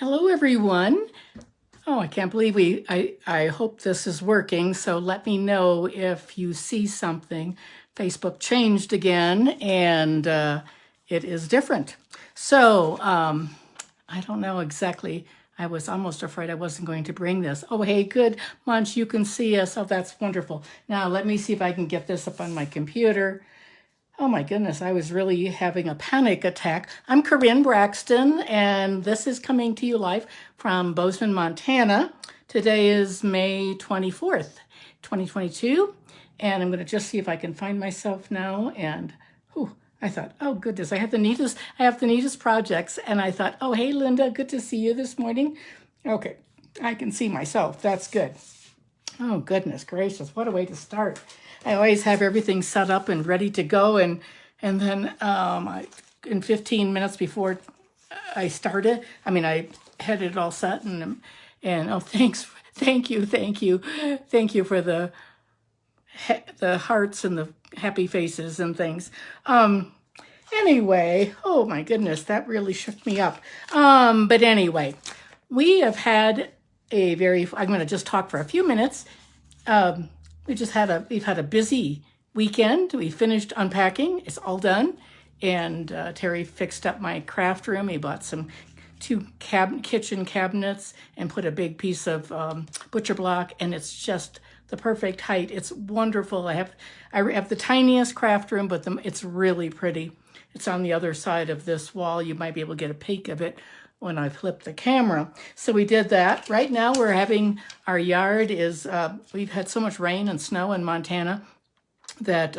Hello, everyone. Oh, I can't believe I hope this is working. So let me know if you see something. Facebook changed again and it is different. So I don't know exactly. I was almost afraid I wasn't going to bring this. Oh, hey, good. Munch, you can see us. Oh, that's wonderful. Now let me see if I can get this up on my computer. Oh my goodness, I was really having a panic attack. I'm Karin Braxton, and this is coming to you live from Bozeman, Montana. Today is May 24th, 2022, and I'm going to just see if I can find myself now. And I thought, oh goodness, I have the neatest projects, and I thought, oh hey Linda, good to see you this morning. Okay, I can see myself. That's good. Oh, goodness gracious, what a way to start. I always have everything set up and ready to go, and then in 15 minutes before I started, I had it all set, and oh, thank you for the hearts and the happy faces and things. Anyway, oh my goodness, that really shook me up. But anyway, we have had I'm going to just talk for a few minutes. We've had a busy weekend. We finished unpacking. It's all done. And Terry fixed up my craft room. He bought two kitchen cabinets and put a big piece of butcher block, and it's just the perfect height. It's wonderful. I have the tiniest craft room, but it's really pretty. It's on the other side of this wall. You might be able to get a peek of it when I flip the camera. So we did that. Right now we're having, our yard is, we've had so much rain and snow in Montana that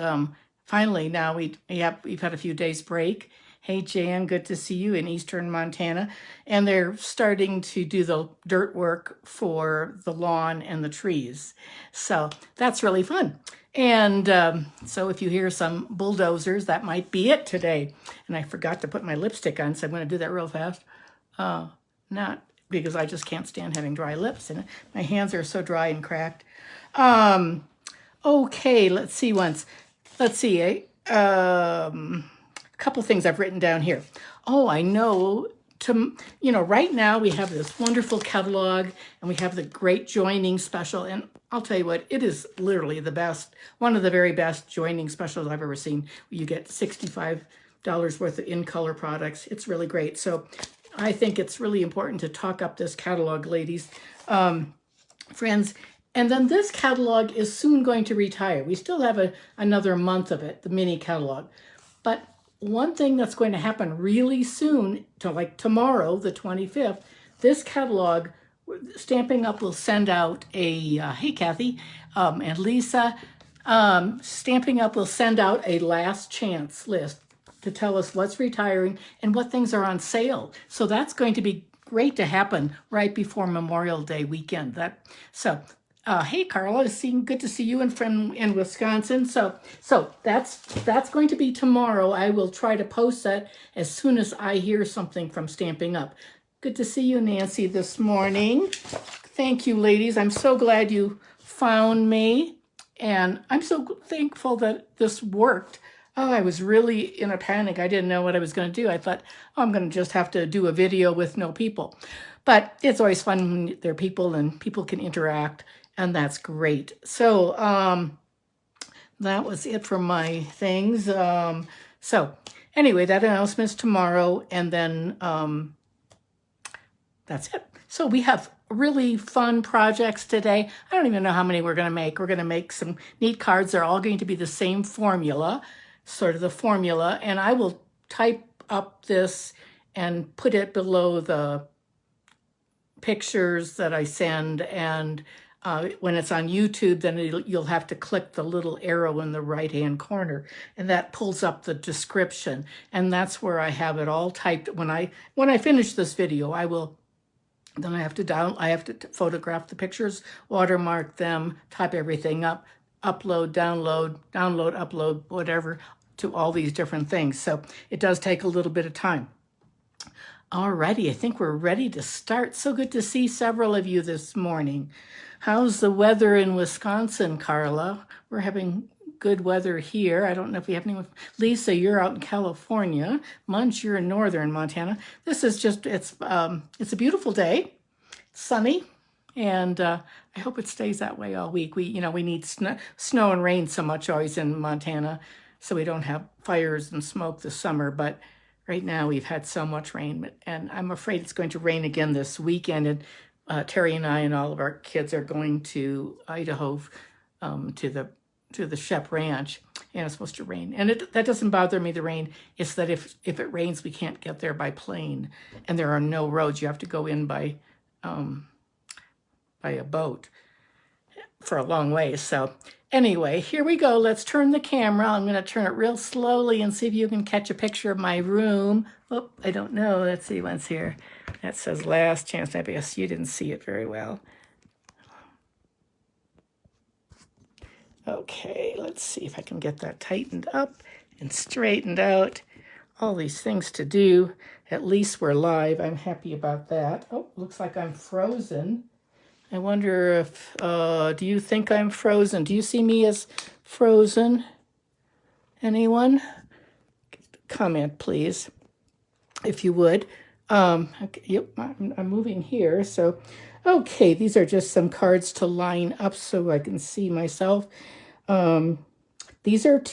finally now we've had a few days break. Hey Jan, good to see you in eastern Montana. And they're starting to do the dirt work for the lawn and the trees. So that's really fun. And so if you hear some bulldozers, that might be it today. And I forgot to put my lipstick on, so I'm going to do that real fast. Not because I just can't stand having dry lips, and my hands are so dry and cracked. Okay, let's see. A couple things I've written down here. Oh, I know. Right now we have this wonderful catalog, and we have the great joining special, and I'll tell you what, it is literally the best, one of the very best joining specials I've ever seen. You get $65 worth of in-color products. It's really great. So I think it's really important to talk up this catalog, ladies, friends. And then this catalog is soon going to retire. We still have another month of it, the mini catalog. But one thing that's going to happen really soon, like tomorrow, the 25th, this catalog, Stamping Up will send out hey Kathy and Lisa, Stamping Up will send out a last chance list to tell us what's retiring and what things are on sale. So that's going to be great to happen right before Memorial Day weekend. Hey Carla, good to see you in Wisconsin. So that's going to be tomorrow. I will try to post that as soon as I hear something from Stamping Up. Good to see you, Nancy, this morning. Thank you, ladies. I'm so glad you found me, and I'm so thankful that this worked. Oh, I was really in a panic. I didn't know what I was going to do. I thought, oh, I'm going to just have to do a video with no people. But it's always fun when there are people and people can interact, and that's great. So that was it for my things. So anyway, that announcement's tomorrow, and then that's it. So we have really fun projects today. I don't even know how many we're going to make. We're going to make some neat cards. They're all going to be the same formula, sort of the formula, and I will type up this and put it below the pictures that I send, and when it's on YouTube, then you'll have to click the little arrow in the right-hand corner, and that pulls up the description, and that's where I have it all typed. When I finish this video, I have to photograph the pictures, watermark them, type everything up, upload, download, upload, whatever, to all these different things. So it does take a little bit of time. Alrighty, I think we're ready to start. So good to see several of you this morning. How's the weather in Wisconsin, Carla? We're having good weather here. I don't know if we have anyone. Lisa, you're out in California. Munch, you're in northern Montana. This is just, it's a beautiful day. It's sunny. And I hope it stays that way all week. We need snow and rain so much always in Montana, so we don't have fires and smoke this summer. But right now we've had so much rain, and I'm afraid it's going to rain again this weekend. And Terry and I and all of our kids are going to Idaho to the Shep Ranch, and it's supposed to rain. And that doesn't bother me, the rain. It's that if it rains, we can't get there by plane, and there are no roads. You have to go in by a boat for a long way. So anyway, here we go. Let's turn the camera. I'm going to turn it real slowly and see if you can catch a picture of my room. Oh, I don't know. Let's see what's here. That says last chance. I guess you didn't see it very well. Okay, let's see if I can get that tightened up and straightened out. All these things to do. At least we're live. I'm happy about that. Oh, looks like I'm frozen. I wonder if, do you think I'm frozen? Do you see me as frozen? Anyone? Comment, please, if you would. Okay, yep, I'm moving here. So, okay, these are just some cards to line up so I can see myself. These are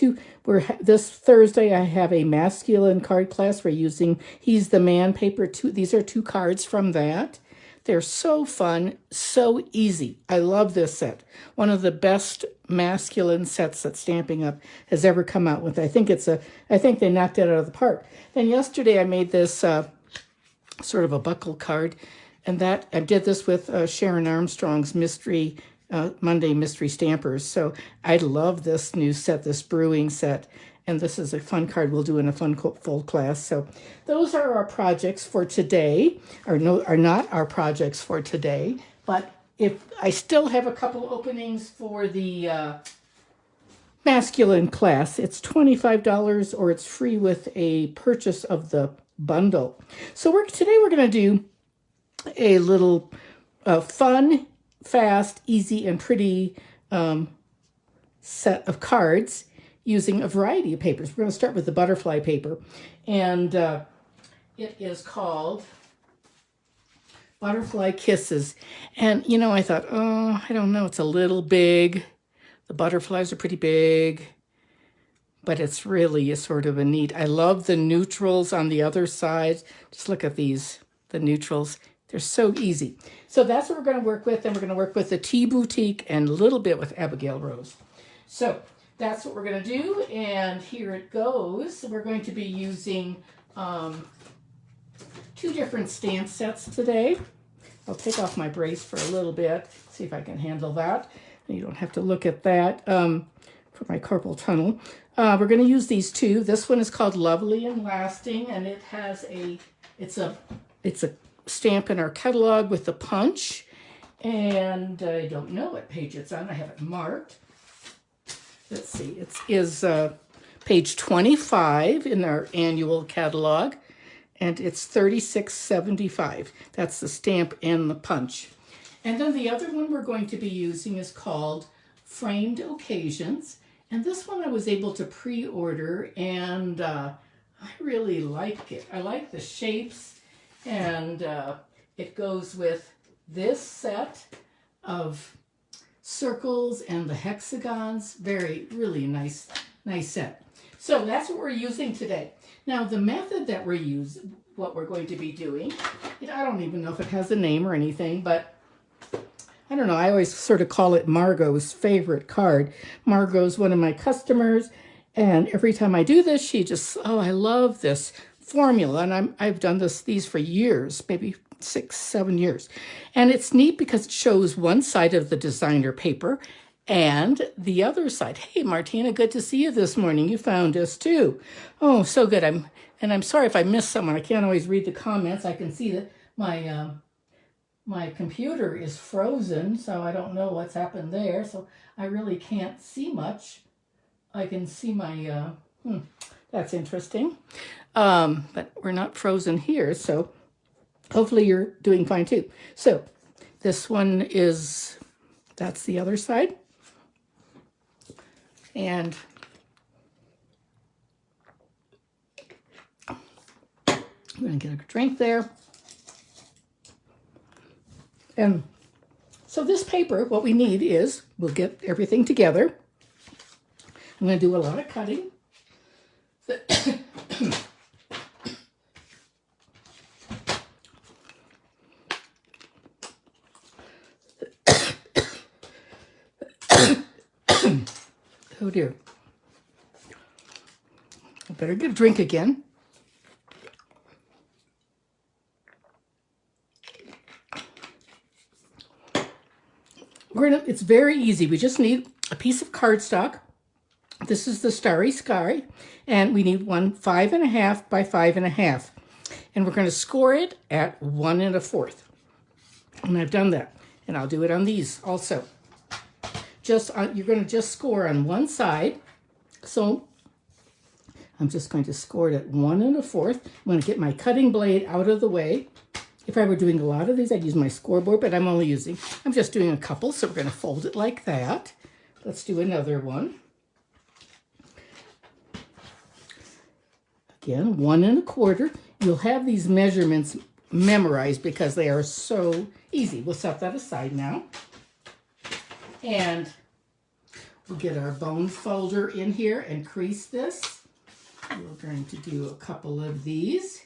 this Thursday I have a masculine card class. We're using He's the Man paper. These are 2 cards from that. They're so fun, so easy. I love this set. One of the best masculine sets that Stampin' Up! Has ever come out with. I think they knocked it out of the park. Then yesterday I made this sort of a buckle card, and I did this with Sharon Armstrong's Mystery Monday Mystery Stampers. So I love this new set, this brewing set. And this is a fun card we'll do in a fun full class. So those are our projects for today, are not our projects for today. But if I still have a couple openings for the masculine class, it's $25 or it's free with a purchase of the bundle. So today we're going to do a little fun, fast, easy, and pretty set of cards using a variety of papers. We're going to start with the butterfly paper, and it is called Butterfly Kisses. And, I thought, oh, I don't know, it's a little big. The butterflies are pretty big, but it's really sort of a neat. I love the neutrals on the other side. Just look at these, the neutrals. They're so easy. So that's what we're going to work with, and we're going to work with the Tea Boutique and a little bit with Abigail Rose. So that's what we're going to do, and here it goes. We're going to be using 2 different stamp sets today. I'll take off my brace for a little bit, see if I can handle that. You don't have to look at that for my carpal tunnel. We're going to use these 2. This one is called Lovely and Lasting, and it has it's a stamp in our catalog with the punch, and I don't know what page it's on. I have it marked. Let's see, it is page 25 in our annual catalog, and it's $36.75. That's the stamp and the punch. And then the other one we're going to be using is called Framed Occasions, and this one I was able to pre-order, and I really like it. I like the shapes, and it goes with this set of circles and the hexagons. Really nice set. So that's what we're using today. Now the method that what we're going to be doing, I don't even know if it has a name or anything, but I don't know. I always sort of call it Margot's favorite card. Margot's one of my customers, and every time I do this, she just, oh, I love this formula, and I've done these for years, maybe 6-7 years. And it's neat because it shows one side of the designer paper and the other side. Hey, Martina, good to see you this morning. You found us too. Oh, so good. I'm sorry if I missed someone. I can't always read the comments. I can see that my computer is frozen, so I don't know what's happened there. So I really can't see much. I can see my, that's interesting. But we're not frozen here, so hopefully you're doing fine too. So this one that's the other side. And I'm going to get a drink there. And so this paper, what we need is, we'll get everything together. I'm going to do a lot of cutting. Oh dear. I better get a drink again. It's very easy. We just need a piece of cardstock. This is the Starry Sky, and we need one 5.5 by 5.5. And we're going to score it at 1 1/4. And I've done that. And I'll do it on these also. You're going to just score on one side. So I'm just going to score it at 1 1/4. I'm going to get my cutting blade out of the way. If I were doing a lot of these, I'd use my scoreboard, but I'm just doing a couple, so we're going to fold it like that. Let's do another one. Again, 1 1/4. You'll have these measurements memorized because they are so easy. We'll set that aside now. And we'll get our bone folder in here and crease this. We're going to do a couple of these.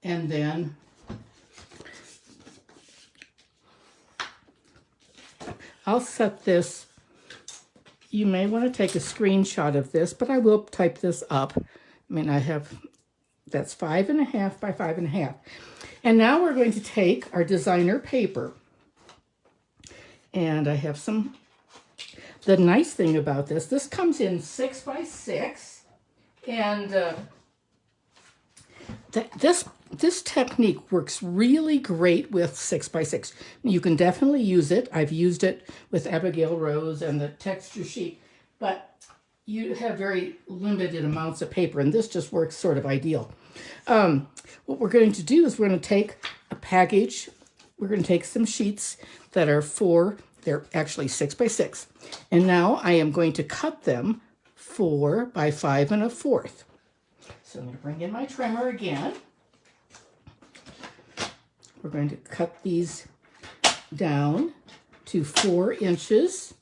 And then I'll set this. You may want to take a screenshot of this, but I will type this up. I mean, that's 5.5 by 5.5. And now we're going to take our designer paper. And I have the nice thing about this comes in 6 by 6. And this technique works really great with 6 by 6. You can definitely use it. I've used it with Abigail Rose and the texture sheet, but you have very limited amounts of paper, and this just works sort of ideal. What we're going to do is we're going to take a package. We're going to take some sheets that are they're actually 6 by 6. And now I am going to cut them 4 by 5 1/4. So I'm going to bring in my trimmer again. We're going to cut these down to 4 inches.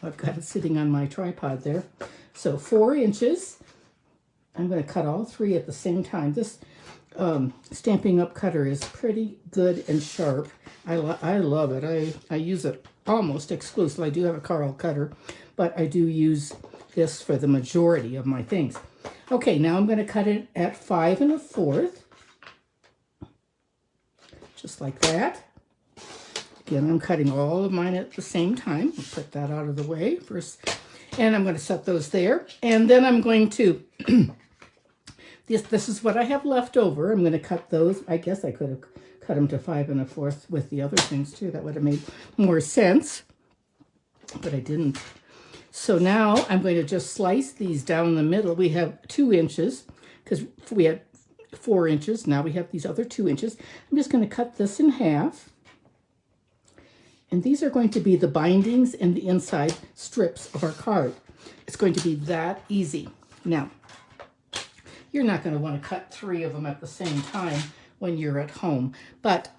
I've got it sitting on my tripod there. So 4 inches. I'm going to cut all 3 at the same time. This Stampin' Up! Cutter is pretty good and sharp. I love it. I use it almost exclusively. I do have a Carl cutter, but I do use this for the majority of my things. Okay, now I'm going to cut it at 5 1/4. Just like that. Again, I'm cutting all of mine at the same time. I'll put that out of the way first. And I'm going to set those there. And then I'm going to, this is what I have left over. I'm going to cut those. I guess I could have cut them to 5 1/4 with the other things too. That would have made more sense, but I didn't. So now I'm going to just slice these down the middle. We have 2 inches because we had 4 inches. Now we have these other 2 inches. I'm just going to cut this in half. And these are going to be the bindings and the inside strips of our card. It's going to be that easy. Now, you're not going to want to cut 3 of them at the same time when you're at home, but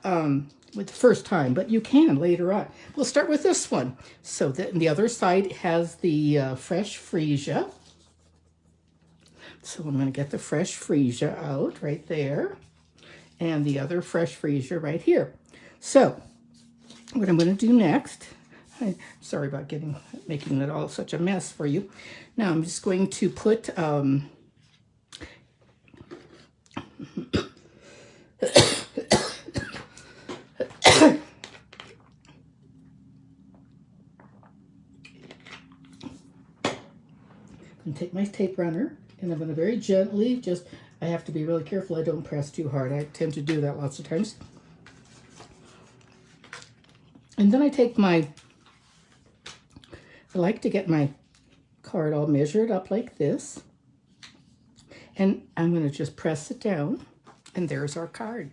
with the first time, but you can later on. We'll start with this one. So the other side has the fresh freesia. So I'm going to get the fresh freesia out right there, and the other fresh freesia right here. So what I'm going to do next, sorry about making it all such a mess for you. Now I'm just going to put and take my tape runner, and I'm going to very gently I have to be really careful I don't press too hard. I tend to do that lots of times. And then I take I like to get my card all measured up like this. And I'm going to just press it down, and there's our card.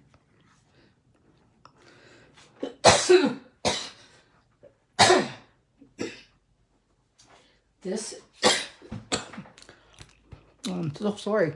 This, I'm so sorry.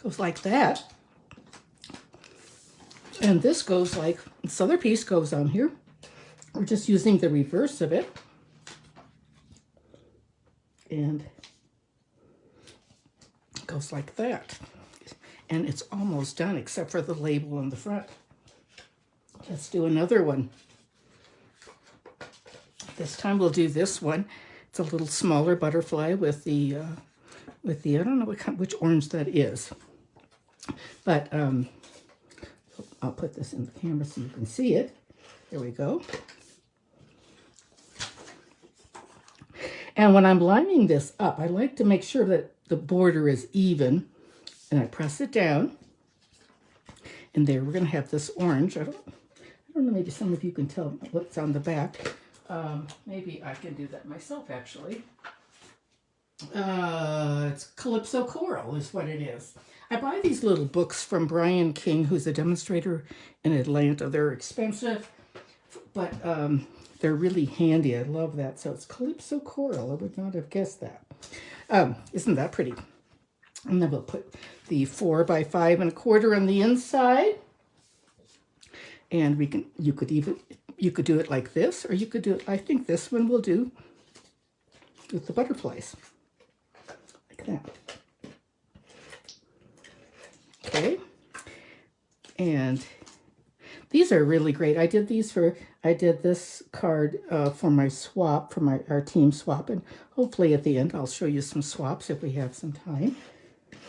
Goes like that. And this goes like, this other piece goes on here. We're just using the reverse of it. And it goes like that. And it's almost done except for the label on the front. Let's do another one. This time we'll do this one. It's a little smaller butterfly with the I don't know which orange that is. But I'll put this in the camera so you can see it. There we go. And when I'm lining this up, I like to make sure that the border is even. And I press it down. And there, we're going to have this orange. I don't know, maybe some of you can tell what's on the back. Maybe I can do that myself, actually. It's Calypso Coral is what it is. I buy these little books from Brian King, who's a demonstrator in Atlanta. They're expensive, but they're really handy. I love that. So it's Calypso Coral. I would not have guessed that. Isn't that pretty? And then we'll put the 4 by 5 1/4 on the inside. And you could do it like this, or you could do it, I think this one will do with the butterflies. Like that. Okay. And these are really great. I did this card for my swap, for our team swap, and hopefully at the end I'll show you some swaps if we have some time.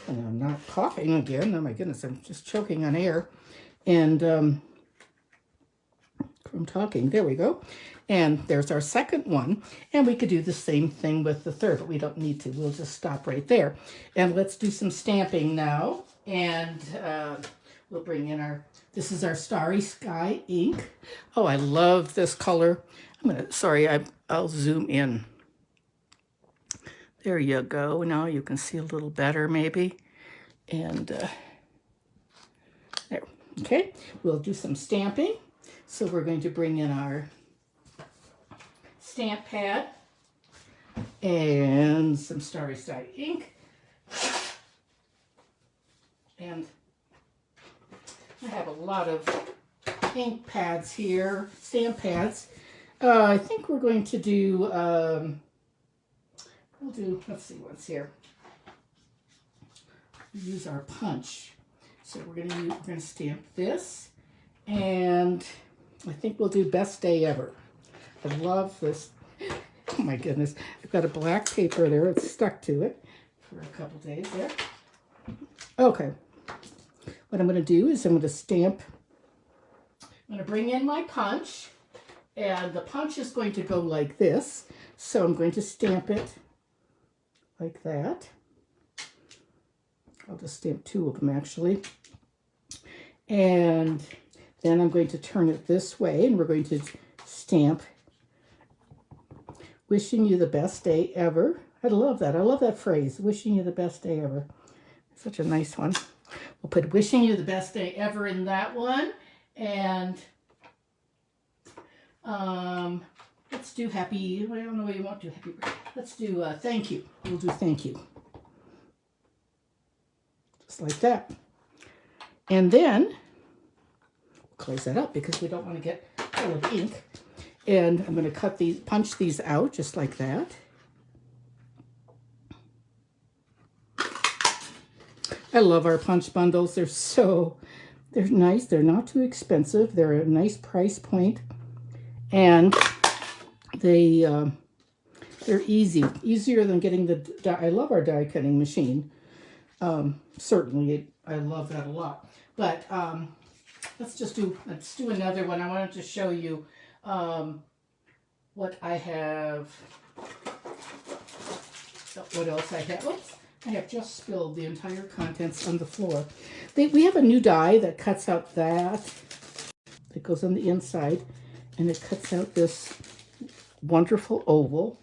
And I'm not coughing again. Oh my goodness, I'm just choking on air. And from talking, there we go. And there's our second one. And we could do the same thing with the third, but we don't need to. We'll just stop right there. And let's do some stamping now. And we'll bring in this is our Starry Sky ink. Oh, I love this color. I'll zoom in. There you go. Now you can see a little better maybe. And there. Okay, we'll do some stamping. So we're going to bring in our stamp pad and some Starry Sky ink. And I have a lot of ink pads here, stamp pads. I think we're going to do, let's see what's here. Use our punch. So we're going to stamp this, and I think we'll do Best Day Ever. I love this. Oh my goodness. I've got a black paper there. It's stuck to it for a couple days there. Okay. What I'm going to do is I'm going to stamp. I'm going to bring in my punch, and the punch is going to go like this. So I'm going to stamp it like that. I'll just stamp 2 of them actually. And then I'm going to turn it this way, and we're going to stamp wishing you the best day ever. I love that. I love that phrase, wishing you the best day ever. Such a nice one. We'll put wishing you the best day ever in that one. And let's do happy, well, I don't know what you want to do happy. Let's do thank you. We'll do thank you. Just like that. And then close that up because we don't want to get full of ink. And I'm going to punch these out just like that. I love our punch bundles. They're nice. They're not too expensive. They're a nice price point. And they're easy. Easier than getting the die. I love our die cutting machine. Certainly, I love that a lot. But let's do another one. I wanted to show you what I have, what else I have. Oops, I have just spilled the entire contents on the floor. We have a new die that cuts out that goes on the inside, and it cuts out this wonderful oval.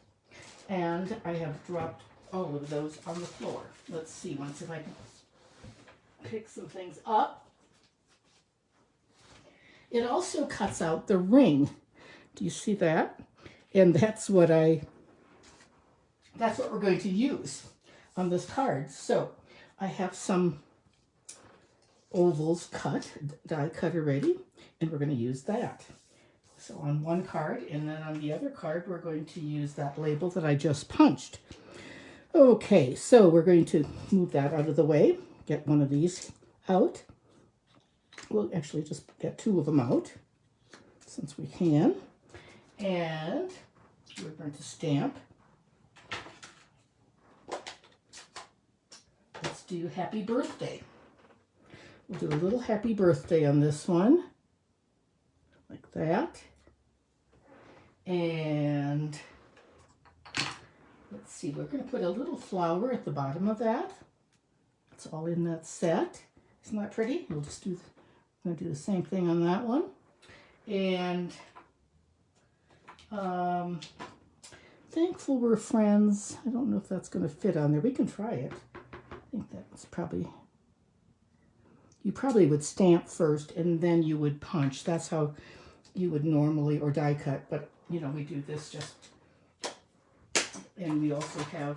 And I have dropped all of those on the floor. Let's see once if I can pick some things up. It also cuts out the ring. Do you see that? And that's what we're going to use on this card. So I have some ovals cut, die cut already, and we're going to use that. So on one card, and then on the other card, we're going to use that label that I just punched. Okay, so we're going to move that out of the way, get one of these out. We'll actually just get two of them out, since we can. And we're going to stamp. Let's do happy birthday. We'll do a little happy birthday on this one, like that. And let's see, we're going to put a little flower at the bottom of that. It's all in that set. Isn't that pretty? We'll just do, I'm going to do the same thing on that one. And thankful we're friends. I don't know if that's going to fit on there. We can try it. I think that's probably, you probably would stamp first and then you would punch. That's how you would normally, or die cut, but you know, we do this just, and we also have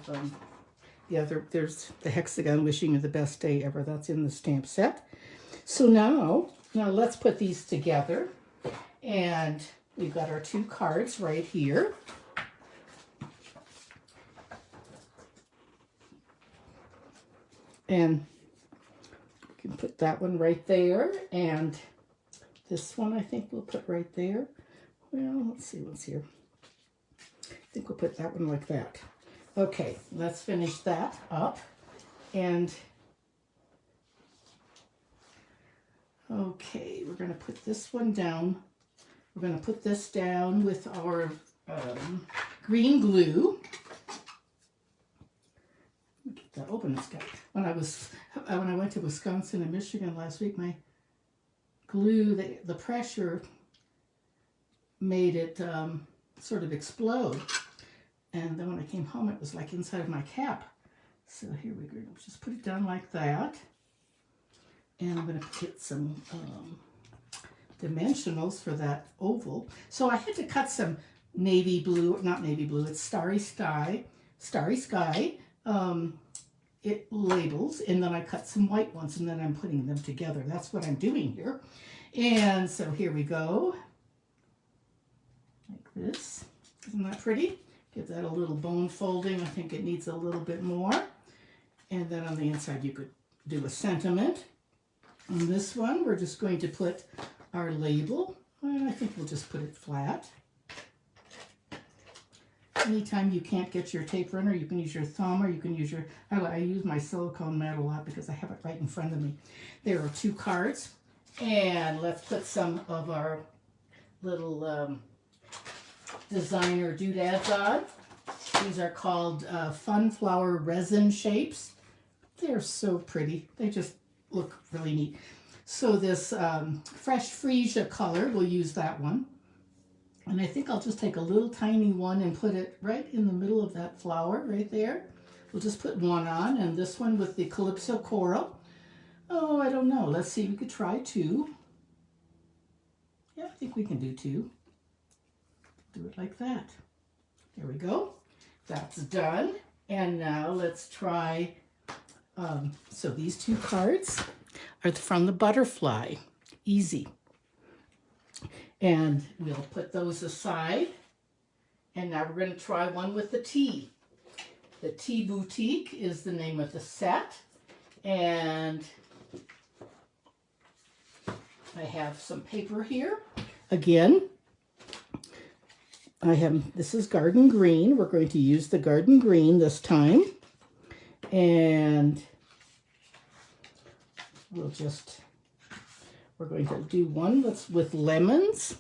the other, there's the hexagon wishing you the best day ever. That's in the stamp set. So now let's put these together, and we've got our two cards right here. And we can put that one right there, and this one I think we'll put right there. Well, let's see what's here. I think we'll put that one like that. Okay, let's finish that up. And okay, we're going to put this one down. We're going to put this down with our green glue. Get that open. It's got, when I went to Wisconsin and Michigan last week, my glue, the pressure made it sort of explode, and then when I came home it was like inside of my cap. So here we go, just put it down like that, and I'm going to get some dimensionals for that oval. So I had to cut some navy blue, not navy blue, it's Starry Sky it labels, and then I cut some white ones, and then I'm putting them together. That's what I'm doing here. And so here we go, like this. Isn't that pretty? Give that a little bone folding. I think it needs a little bit more. And then on the inside you could do a sentiment. On this one we're just going to put our label. Well, I think we'll just put it flat. Anytime you can't get your tape runner, you can use your thumb, or you can use your, I use my silicone mat a lot because I have it right in front of me. There are two cards, and let's put some of our little designer doodads on. These are called Fun Flower Resin Shapes. They're so pretty. They just look really neat. So this Fresh Freesia color, we'll use that one. And I think I'll just take a little tiny one and put it right in the middle of that flower right there. We'll just put one on, and this one with the Calypso Coral. Oh, I don't know. Let's see, we could try two. Yeah, I think we can do two. Do it like that. There we go. That's done. And now let's try, so these two cards are from the butterfly. Easy. And we'll put those aside. And now we're going to try one with the tea. The Tea Boutique is the name of the set. And I have some paper here. Again, this is Garden Green. We're going to use the Garden Green this time. And we'll just We're going to do one that's with lemons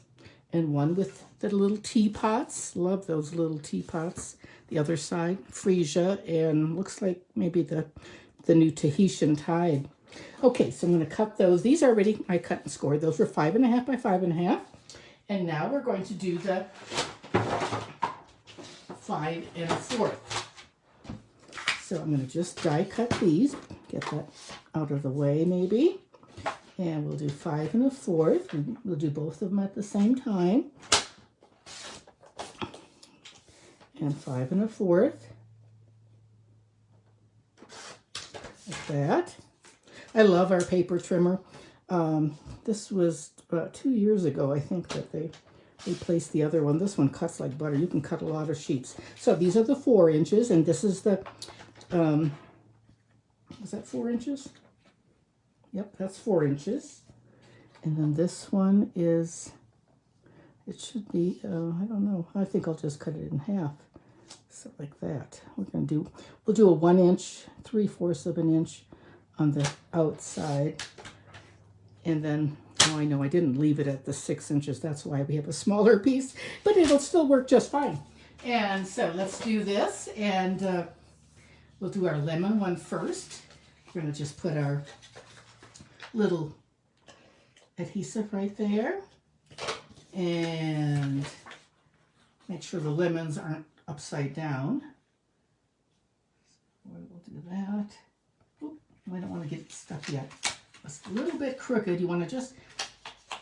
and one with the little teapots. Love those little teapots. The other side, freesia, and looks like maybe the new Tahitian tide. Okay, so I'm going to cut those. These are already, I cut and scored. Those were 5.5 by 5.5. And now we're going to do the 5 1/4. So I'm going to just die cut these, get that out of the way maybe. And we'll do 5 1/4. We'll do both of them at the same time. And 5 1/4. Like that. I love our paper trimmer. This was about 2 years ago, I think, that they replaced the other one. This one cuts like butter. You can cut a lot of sheets. So these are the 4 inches, and this is the, is that 4 inches? Yep, that's 4 inches. And then this one is, it should be, I don't know. I think I'll just cut it in half. So like that. We'll do a 1 inch, 3/4 of an inch on the outside. And then, oh, I know I didn't leave it at the 6 inches. That's why we have a smaller piece, but it'll still work just fine. And so let's do this, and we'll do our lemon one first. We're going to just put our little adhesive right there and make sure the lemons aren't upside down. So we'll do that. Oop, I don't want to get stuck yet. It's a little bit crooked. You want to just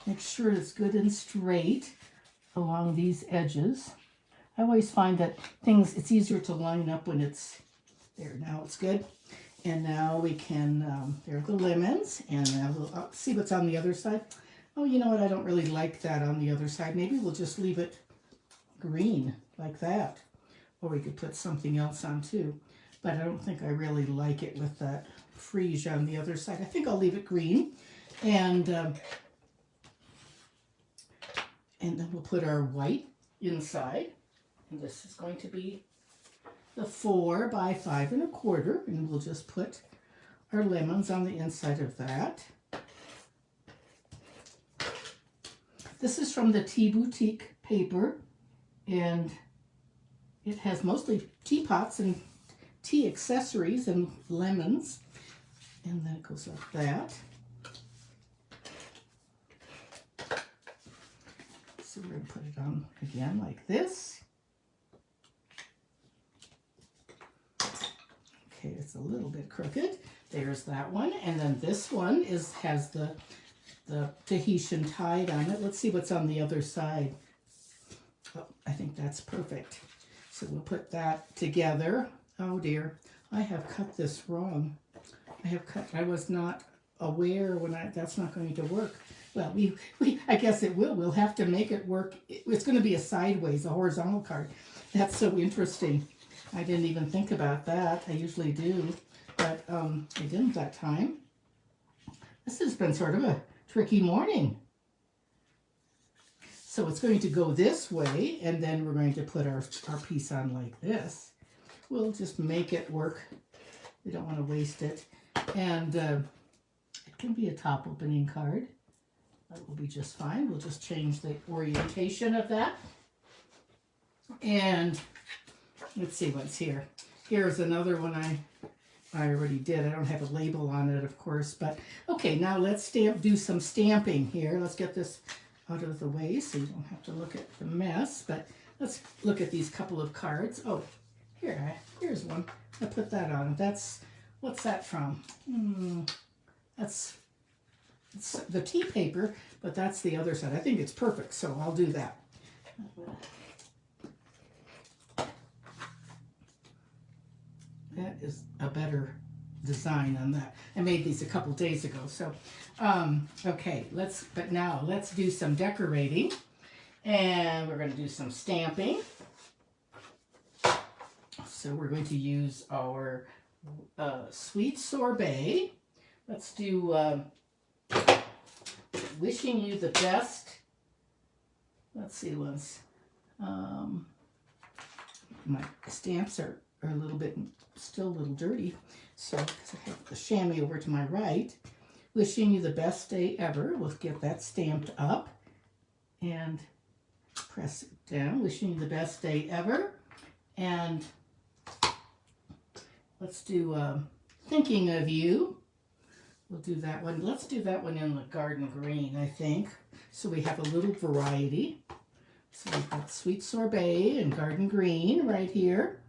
make sure it's good and straight along these edges. I always find that it's easier to line up when it's there. Now it's good. And now we can, there are the lemons, and now we'll see what's on the other side. Oh, you know what? I don't really like that on the other side. Maybe we'll just leave it green like that. Or we could put something else on too. But I don't think I really like it with that freesia on the other side. I think I'll leave it green. And then we'll put our white inside. And this is going to be the 4 by 5 1/4. And we'll just put our lemons on the inside of that. This is from the Tea Boutique paper. And it has mostly teapots and tea accessories and lemons. And then it goes like that. So we're going to put it on again like this. Okay, it's a little bit crooked. There's that one. And then this one has the Tahitian tide on it. Let's see what's on the other side. Oh, I think that's perfect. So we'll put that together. Oh dear, I have cut this wrong. I was not aware that's not going to work. Well, I guess it will. We'll have to make it work. It's going to be a horizontal card. That's so interesting. I didn't even think about that. I usually do, but I didn't that time. This has been sort of a tricky morning. So it's going to go this way, and then we're going to put our piece on like this. We'll just make it work. We don't want to waste it. And it can be a top opening card. That will be just fine. We'll just change the orientation of that. And let's see what's here. Here's another one I already did. I don't have a label on it, of course. But okay, now let's do some stamping here. Let's get this out of the way so you don't have to look at the mess. But let's look at these couple of cards. Oh, here's one. I put that on. What's that from? It's the tea paper, but that's the other side. I think it's perfect, so I'll do that. That is a better design on that. I made these a couple days ago, so okay, but now let's do some decorating, and we're going to do some stamping. So we're going to use our sweet sorbet. Let's do wishing you the best. Let's see, my stamps are still a little dirty, so because I have the chamois over to my right, wishing you the best day ever. We'll get that stamped up and press it down. Wishing you the best day ever. And let's do thinking of you. We'll do that one. Let's do that one in the garden green, I think. So we have a little variety. So we've got sweet sorbet and garden green right here.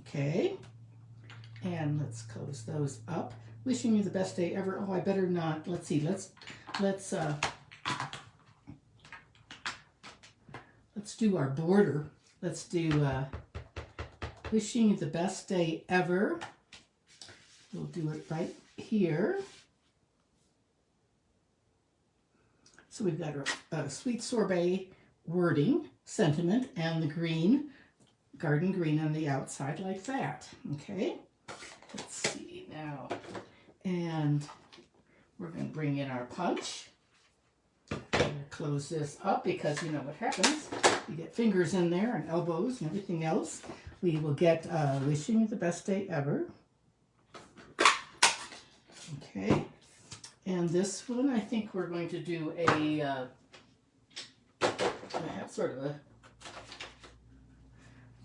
Okay. And let's close those up. Wishing you the best day ever. Oh, I better not. Let's see. Let's do our border. Let's do wishing you the best day ever. We'll do it right here. So we've got our sweet sorbet wording, sentiment, and the green, garden green on the outside like that. Okay, let's see now. And we're going to bring in our punch. Close this up because you know what happens. You get fingers in there and elbows and everything else. We will get wishing you the best day ever. Okay, and this one I think we're going to do I have sort of a,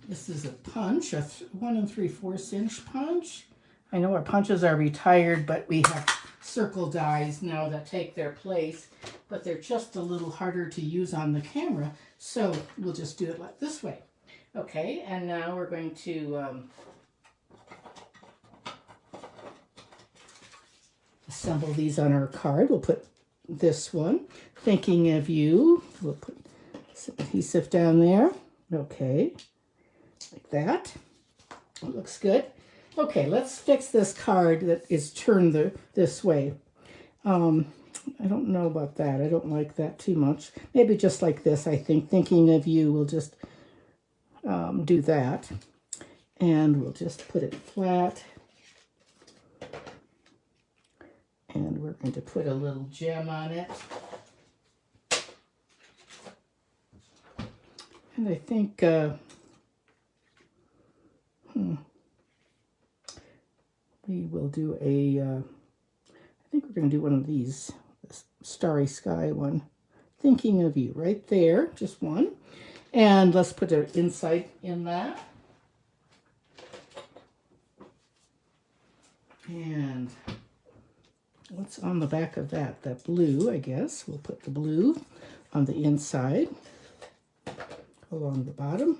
this is a punch, a 1 3/4 inch punch. I know our punches are retired, but we have circle dies now that take their place, but they're just a little harder to use on the camera, so we'll just do it like this way. Okay, and now we're going to assemble these on our card. We'll put this one, thinking of you. We'll put some adhesive down there. Okay, like that. It looks good. Okay, let's fix this card that is turned this way. I don't know about that. I don't like that too much. Maybe just like this, I think. Thinking of you, we'll just do that. And we'll just put it flat. And we're going to put a little gem on it. And I think, we will do I think we're going to do one of these, this starry sky one. Thinking of you, right there, just one. And let's put an insight in that. And what's on the back of that? That blue, I guess. We'll put the blue on the inside, along the bottom.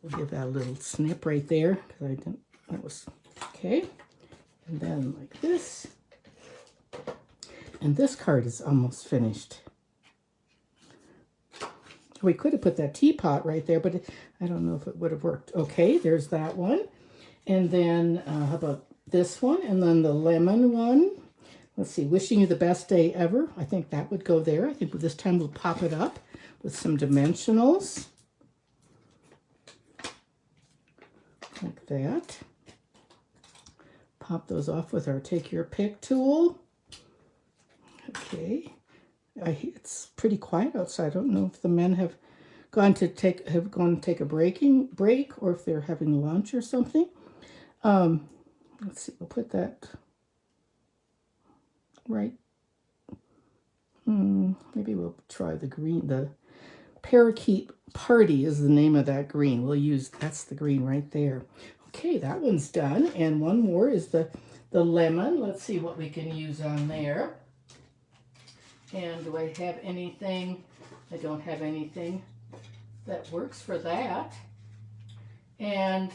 We'll give that a little snip right there, because I didn't, that was, okay. And then like this. And this card is almost finished. We could have put that teapot right there, but I don't know if it would have worked. Okay, there's that one. And then, how about this one? And then the lemon one. Let's see, wishing you the best day ever. I think that would go there. I think this time we'll pop it up with some dimensionals. Like that. Pop those off with our take your pick tool. Okay. It's pretty quiet outside. I don't know if the men have gone to take a break, or if they're having lunch or something. Let's see, we'll put that right. Maybe we'll try the green. The Parakeet Party is the name of that green. We'll use, that's the green right there. Okay, that one's done. And one more is the lemon. Let's see what we can use on there. And do I have anything? I don't have anything that works for that. And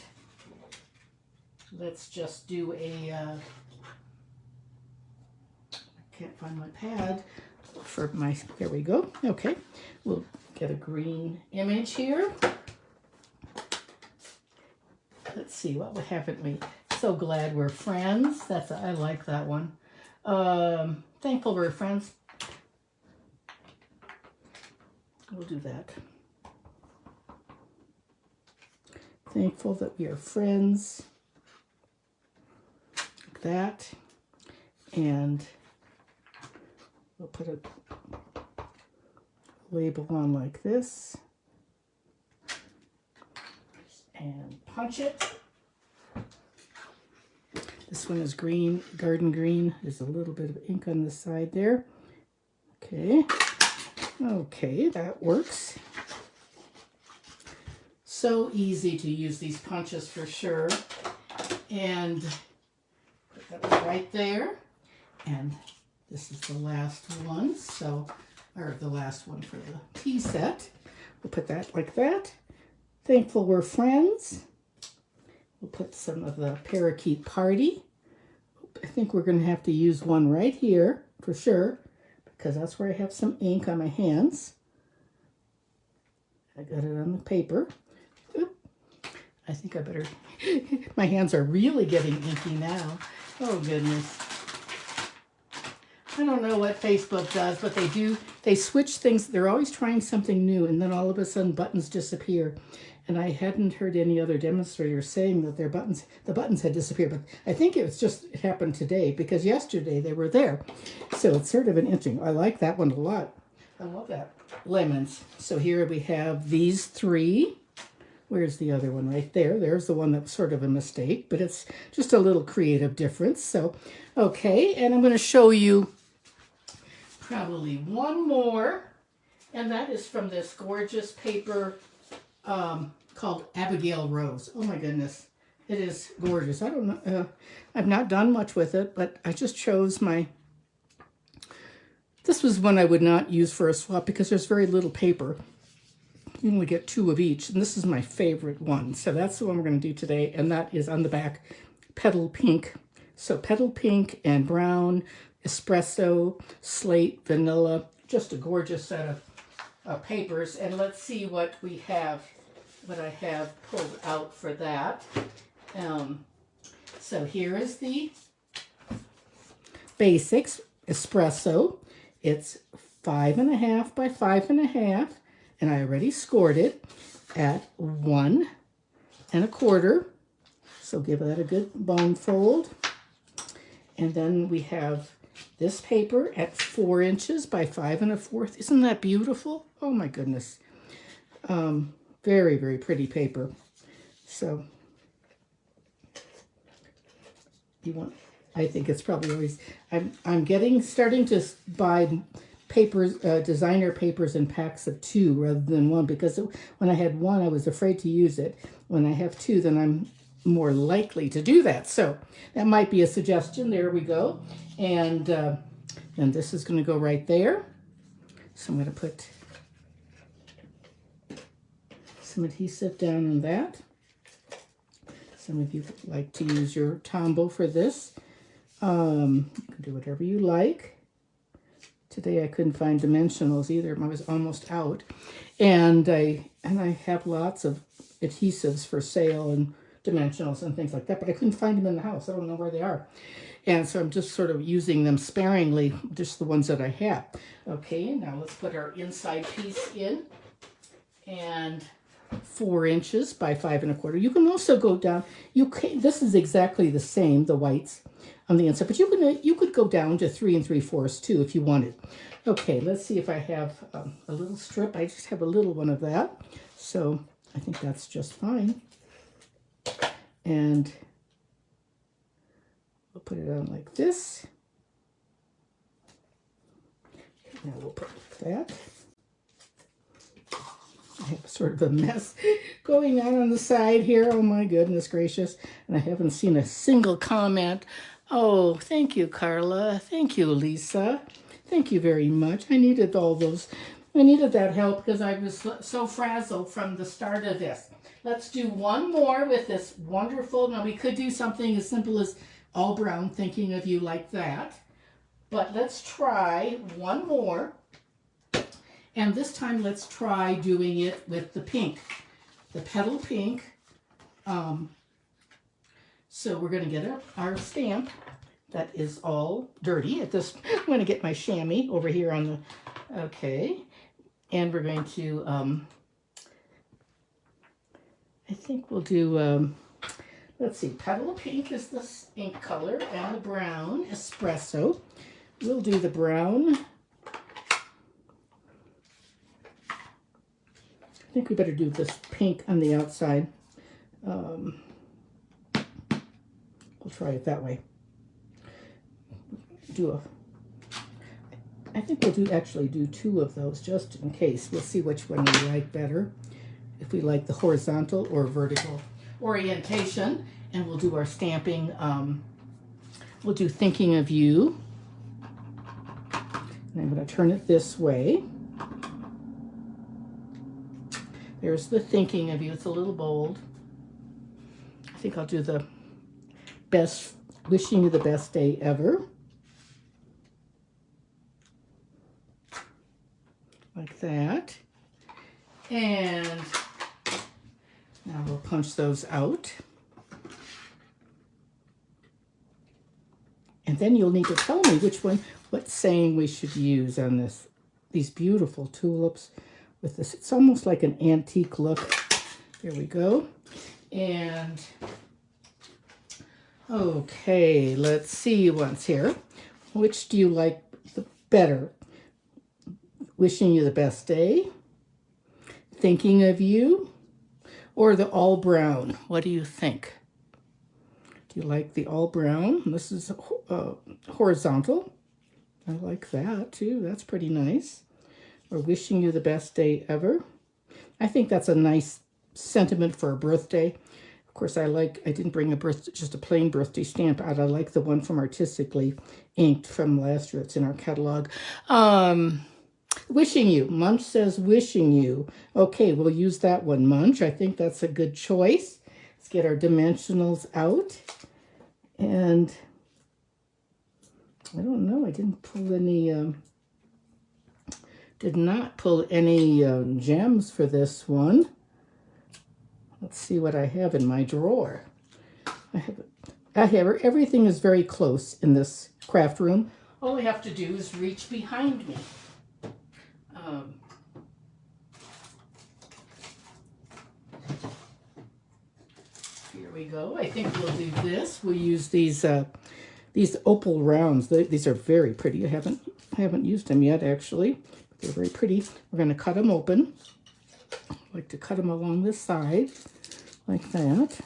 let's just do a, I can't find my pad for my, there we go. Okay, we'll get a green image here. Let's see, what haven't we? So glad we're friends. That's, I like that one. Thankful we're friends. We'll do that. Thankful that we are friends. Like that. And we'll put a label on like this. And punch it. This one is green, garden green. There's a little bit of ink on the side there. Okay. Okay, that works. So easy to use these punches for sure. And put that one right there. And this is the last one, or the last one for the tea set. We'll put that like that. Thankful We're Friends. We'll put some of the Parakeet Party. I think we're going to have to use one right here for sure, because that's where I have some ink on my hands. I got it on the paper. Oop. I think I better, my hands are really getting inky now. Oh goodness. I don't know what Facebook does, but they switch things. They're always trying something new, and then all of a sudden buttons disappear. And I hadn't heard any other demonstrators saying that the buttons had disappeared, but I think it happened today, because yesterday they were there. So it's sort of an interesting, I like that one a lot. I love that. Lemons. So here we have these three. Where's the other one? Right there. There's the one that was sort of a mistake, but it's just a little creative difference. So, okay, and I'm going to show you probably one more, and that is from this gorgeous paper called Abigail Rose. Oh my goodness, it is gorgeous. I don't know, I've not done much with it, but I just chose this was one I would not use for a swap because there's very little paper. You only get 2 of each, and this is my favorite one. So that's the one we're going to do today, and that is on the back, Petal Pink. So Petal Pink and brown, espresso, slate, vanilla, just a gorgeous set of papers. And let's see what we have, what I have pulled out for that. So here is the basics espresso. It's 5.5 by 5.5, and I already scored it at 1 1/4. So give that a good bone fold. And then we have this paper at 4 inches by 5 1/4. Isn't that beautiful? Oh my goodness. Very, very pretty paper. So I think it's probably always, I'm starting to buy papers, designer papers in packs of 2 rather than 1, because when I had 1, I was afraid to use it. When I have 2, then I'm more likely to do that. So that might be a suggestion. There we go. And this is going to go right there. So I'm going to put some adhesive down on that. Some of you like to use your Tombow for this. You can do whatever you like. Today I couldn't find dimensionals either. I was almost out. And I have lots of adhesives for sale and dimensionals and things like that, but I couldn't find them in the house. I don't know where they are. And so I'm just sort of using them sparingly, just the ones that I have. Okay, now let's put our inside piece in. And 4 inches by 5 1/4. You can also go down, this is exactly the same, the whites on the inside, but you could go down to 3 3/4 too if you wanted. Okay, let's see if I have a little strip. I just have a little one of that, so I think that's just fine. And we'll put it on like this. Now we'll put that. I have sort of a mess going on the side here. Oh my goodness gracious. And I haven't seen a single comment. Oh, thank you, Carla. Thank you, Lisa. Thank you very much. I needed all those. I needed that help because I was so frazzled from the start of this. Let's do one more with this wonderful. Now we could do something as simple as all brown, thinking of you like that. But let's try one more. And this time let's try doing it with the pink, the Petal Pink. So we're going to get our stamp that is all dirty. I'm going to get my chamois over here on the, okay. And we're going to, I think we'll do, let's see, Petal Pink is the ink color, and the brown, espresso. We'll do the brown. I think we better do this pink on the outside. We'll try it that way. I think we'll actually do 2 of those just in case. We'll see which one we like better. If we like the horizontal or vertical orientation. And we'll do our stamping. We'll do Thinking of You. And I'm going to turn it this way. There's the Thinking of You. It's a little bold. I think I'll do the best, wishing you the best day ever. Like that. And now we'll punch those out. And then you'll need to tell me what saying we should use on this. These beautiful tulips with this. It's almost like an antique look. There we go. And okay, let's see once here. Which do you like the better? Wishing you the best day, Thinking of You, or the all brown? What do you think? Do you like the all brown? This is horizontal. I like that too. That's pretty nice. Or wishing you the best day ever. I think that's a nice sentiment for a birthday. Of course, I didn't bring just a plain birthday stamp out. I like the one from Artistically Inked from last year. It's in our catalog. Wishing You. Munch says wishing you. Okay, we'll use that one, Munch. I think that's a good choice. Let's get our dimensionals out. And I don't know. I didn't pull any, did not pull any gems for this one. Let's see what I have in my drawer. I have everything is very close in this craft room. All I have to do is reach behind me. Here we go. I think we'll do this. We'll use these opal rounds. These are very pretty. I haven't used them yet, actually. They're very pretty. We're going to cut them open. I like to cut them along the side, like that.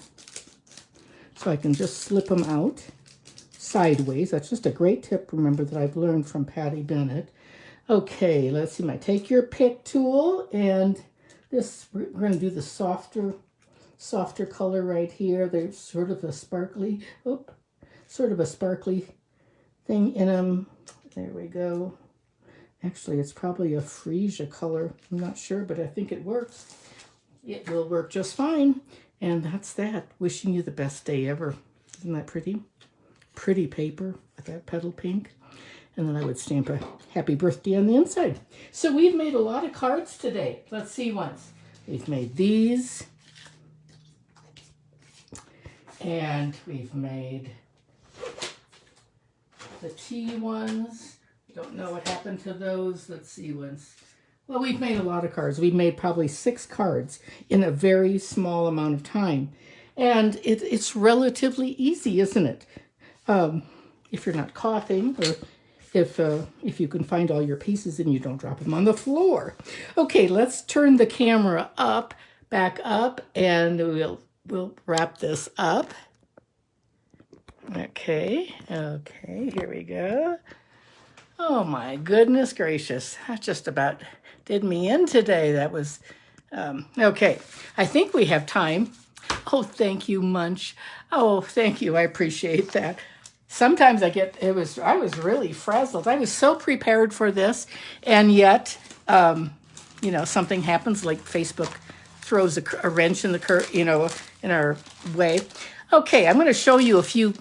So I can just slip them out sideways. That's just a great tip, remember, that I've learned from Patty Bennett. Okay, let's see. Take your pick tool, and this, we're going to do the softer color right here. There's sort of a sparkly thing in them. There we go. Actually, it's probably a freesia color. I'm not sure, but I think it works. It will work just fine. And that's that. Wishing you the best day ever. Isn't that pretty? Pretty paper with that petal pink. And then I would stamp a happy birthday on the inside. So we've made a lot of cards today. Let's see once. We've made these. And we've made the tea ones. Don't know what happened to those. Let's see once. Well, we've made a lot of cards. We've made probably 6 cards in a very small amount of time. And it's relatively easy, isn't it? If you're not coughing, or if you can find all your pieces and you don't drop them on the floor. Okay, let's turn the camera back up, and we'll wrap this up. Okay, here we go. Oh my goodness gracious, that just about did me in today. That was, okay. I think we have time. Oh, thank you, Munch. Oh, thank you, I appreciate that. Sometimes I was really frazzled. I was so prepared for this, and yet, something happens, like Facebook throws a wrench in in our way. Okay, I'm going to show you a few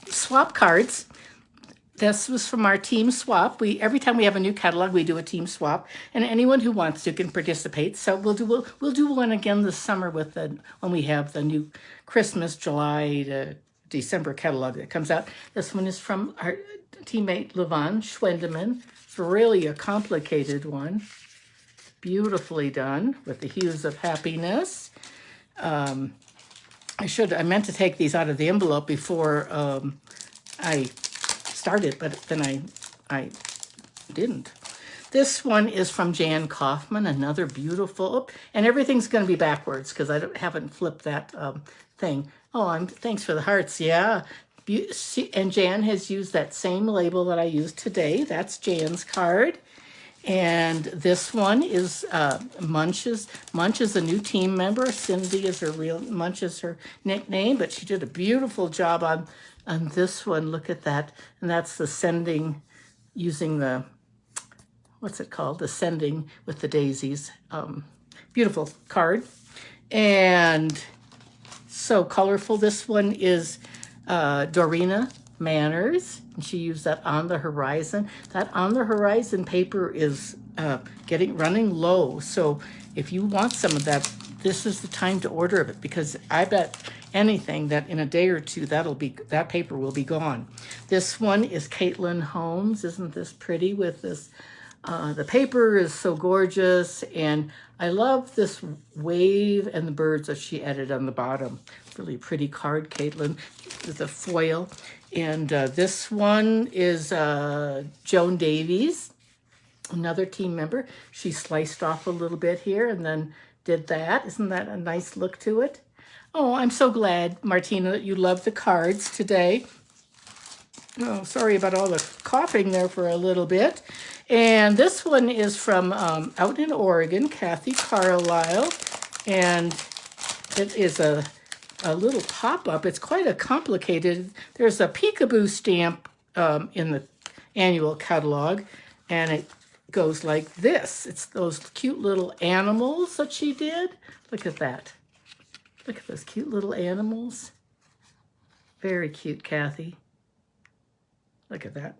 swap cards. This was from our team swap. Every time we have a new catalog, we do a team swap, and anyone who wants to can participate. So we'll do one again this summer when we have the new Christmas, July to December catalog that comes out. This one is from our teammate Levon Schwendeman. It's really a complicated one. Beautifully done with the hues of happiness. I meant to take these out of the envelope before I started, but then I didn't. This one is from Jan Kaufman, another beautiful, and everything's going to be backwards because I haven't flipped that thing. Oh, thanks for the hearts. Yeah. And Jan has used that same label that I used today. That's Jan's card. And this one is Munches. Munch is a new team member. Cindy is Munch is her nickname, but she did a beautiful job on this one. Look at that. And that's the sending using the, what's it called? The sending with the daisies. Beautiful card. And so colorful. This one is Dorina Manners, and she used that On the Horizon. That On the Horizon paper is running low. So if you want some of that, this is the time to order it, because I bet anything that in a day or two that paper will be gone. This one is Caitlin Holmes. Isn't this pretty with this? The paper is so gorgeous, and I love this wave and the birds that she added on the bottom. Really pretty card, Caitlin, with the foil. And this one is Joan Davies, another team member. She sliced off a little bit here and then did that. Isn't that a nice look to it? Oh, I'm so glad, Martina, that you love the cards today. Oh, sorry about all the coughing there for a little bit. And this one is from out in Oregon, Kathy Carlisle. And it is a little pop-up. It's quite a complicated, there's a peekaboo stamp in the annual catalog, and it goes like this. It's those cute little animals that she did. Look at that. Look at those cute little animals. Very cute, Kathy. Look at that.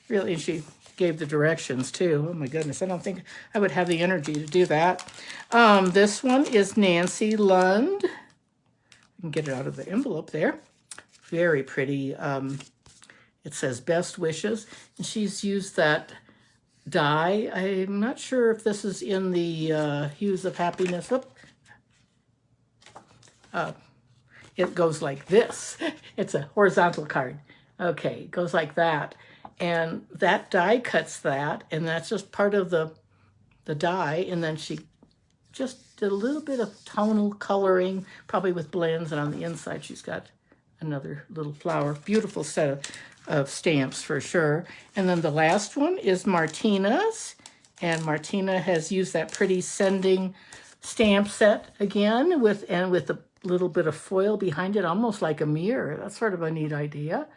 Really, and she gave the directions too. Oh my goodness, I don't think I would have the energy to do that. This one is Nancy Lund. You can get it out of the envelope there. Very pretty. It says best wishes, and she's used that die. I'm not sure if this is in the hues of happiness. It goes like this. It's a horizontal card. Okay, it goes like that. And that die cuts that, and that's just part of the die. And then she just did a little bit of tonal coloring, probably with blends, and on the inside she's got another little flower. Beautiful set of stamps for sure. And then the last one is Martina's, and Martina has used that pretty sending stamp set again with a little bit of foil behind it, almost like a mirror. That's sort of a neat idea.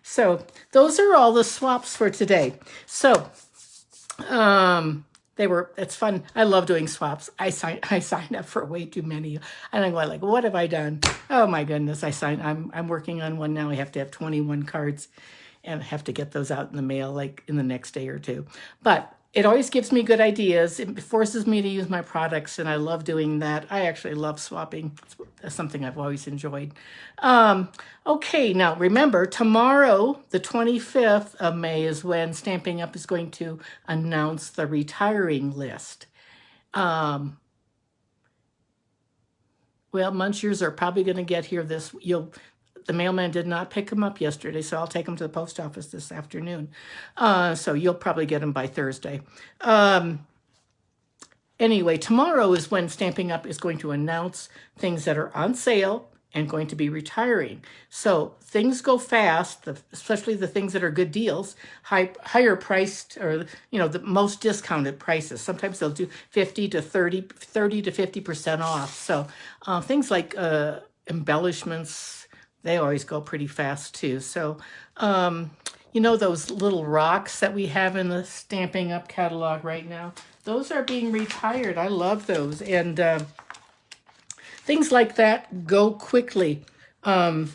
So those are all the swaps for today. So it's fun. I love doing swaps. I signed up for way too many. And I'm going like, what have I done? Oh my goodness, I'm working on one now. I have to have 21 cards and have to get those out in the mail like in the next day or two. But it always gives me good ideas. It forces me to use my products, and I love doing that. I actually love swapping. That's something I've always enjoyed. Okay, now remember, tomorrow, the 25th of May, is when Stamping Up is going to announce the retiring list. Well, Munchers are probably going to get here the mailman did not pick them up yesterday, so I'll take them to the post office this afternoon. So you'll probably get them by Thursday. Anyway, tomorrow is when Stamping Up is going to announce things that are on sale and going to be retiring. So things go fast, especially the things that are good deals, higher priced, or the most discounted prices. Sometimes they'll do 30 to 50% off. So things like embellishments, they always go pretty fast too. So, those little rocks that we have in the Stamping Up catalog right now, those are being retired. I love those. And things like that go quickly. Let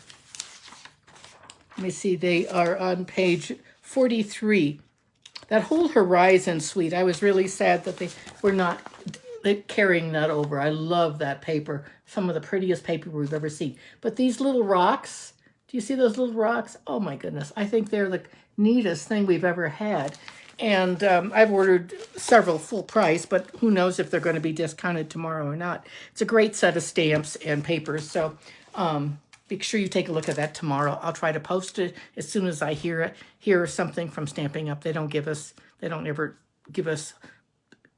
me see, they are on page 43. That whole Horizon suite, I was really sad that they were not carrying that over. I love that paper. Some of the prettiest paper we've ever seen. But these little rocks, do you see those little rocks? Oh my goodness. I think they're the neatest thing we've ever had. And I've ordered several full price, but who knows if they're going to be discounted tomorrow or not. It's a great set of stamps and papers. So make sure you take a look at that tomorrow. I'll try to post it as soon as I hear something from Stamping Up. They don't ever give us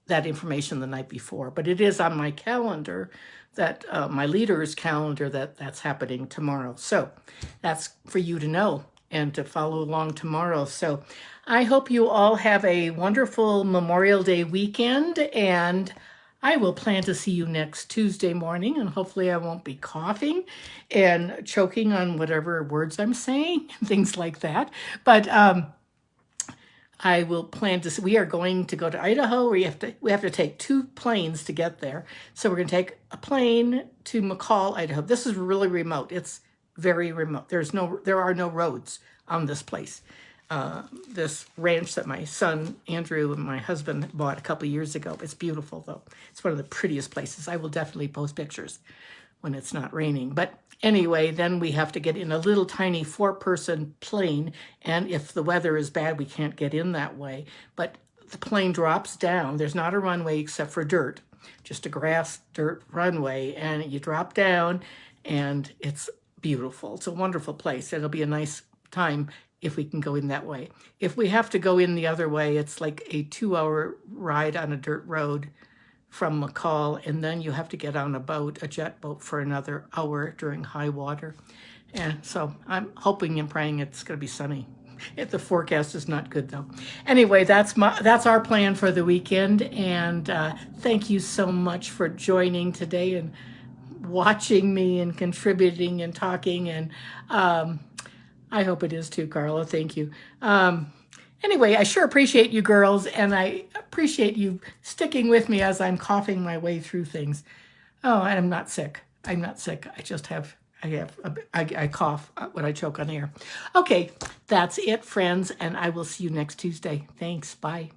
that information the night before, but it is on my calendar, that my leader's calendar, that's happening tomorrow. So that's for you to know and to follow along tomorrow. So I hope you all have a wonderful Memorial Day weekend, and I will plan to see you next Tuesday morning, and hopefully I won't be coughing and choking on whatever words I'm saying, things like that. But I will plan to. We are going to go to Idaho. We have to take 2 planes to get there. So we're going to take a plane to McCall, Idaho. This is really remote. It's very remote. There are no roads on this place. This ranch that my son Andrew and my husband bought a couple years ago. It's beautiful though. It's one of the prettiest places. I will definitely post pictures when it's not raining. But anyway, then we have to get in a little tiny 4-person plane, and if the weather is bad, we can't get in that way. But the plane drops down. There's not a runway except for dirt, just a grass dirt runway, and you drop down, and it's beautiful. It's a wonderful place. It'll be a nice time if we can go in that way. If we have to go in the other way, it's like a 2-hour ride on a dirt road from McCall, and then you have to get on a boat, a jet boat, for another hour during high water. And so I'm hoping and praying it's going to be sunny. The forecast is not good though. Anyway, that's our plan for the weekend, and thank you so much for joining today and watching me and contributing and talking, and I hope it is too, Carla. Thank you. Anyway, I sure appreciate you girls, and I appreciate you sticking with me as I'm coughing my way through things. Oh, and I'm not sick. I'm not sick. I cough when I choke on air. Okay, that's it, friends, and I will see you next Tuesday. Thanks. Bye.